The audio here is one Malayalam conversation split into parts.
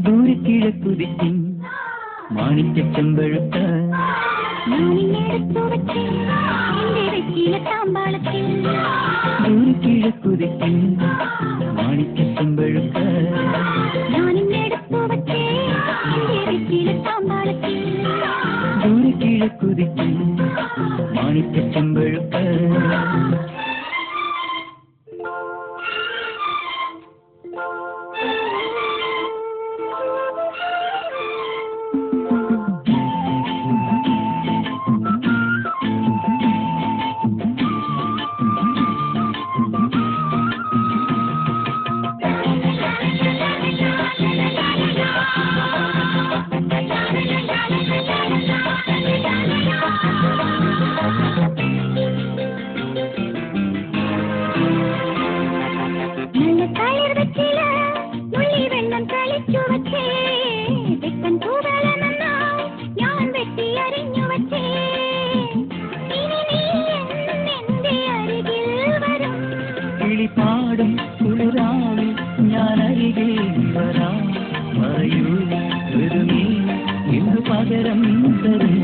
ദൂരക്കിഴക്കുതിക്കും മാണിക്യച്ചെമ്പഴുത്ത ദൂരക്കിഴക്കുതിക്കും മാണിക്യച്ചെമ്പഴുത്ത ദൂരക്കിഴക്കുതിക്കും മാണിക്യച്ചെമ്പഴുത്ത പാടും കുളിരാവിൽ ഞാൻ അരികിൽ വരാം പറയൂ വെറുമേ ഇന്ന് പകരം തരും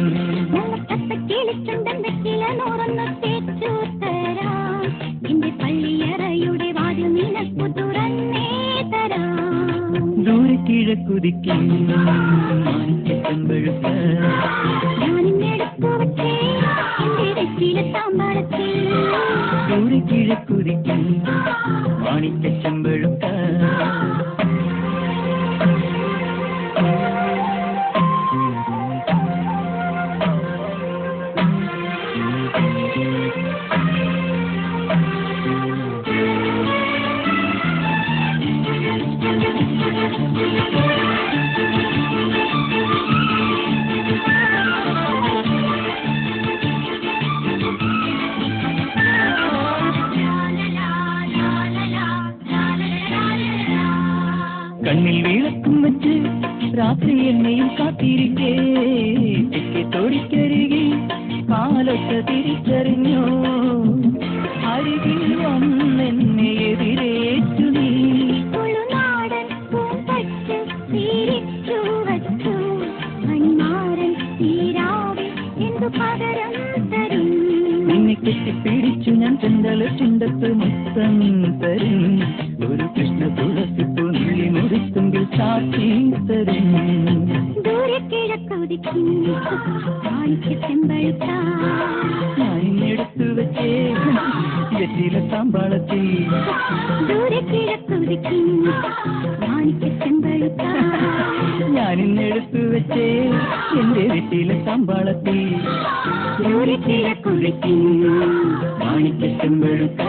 ദൂരെ കിഴക്കുതിക്കും മാണിക്യച്ചെമ്പഴുത്ത ദൂരെ കിഴക്കുതിക്കും മാണിക്യച്ചെമ്പഴുത്ത കണ്ണിൽ വിളക്കും വെച്ച് രാത്രി എന്നെയും കാത്തിരിക്കേ തെക്കേ തോടിക്കരികിൽ കാലൊക്കെ തിരിച്ചറിഞ്ഞോ അരികിൽ വന്നെന്നെ എതിരേറ്റു നീ നിന്നെ കെട്ടിപ്പിടിച്ചു ഞാൻ ചെന്തള ചുണ്ടത്ത് മൊത്തം തരും ഒരു കൃഷ്ണ തുളസിപ്പൂ നുള്ളി മുറിത്തുമ്പിൽ സാക്ഷി തരും ഞാനിന്നെടുത്തു വെച്ചേ വെറ്റില താമ്പാളത്തിൽ ഞാനിന്നെടുത്തു വെച്ചേ എന്റെ വെറ്റില താമ്പാളത്തിൽ മാണിക്യച്ചെമ്പഴുത്ത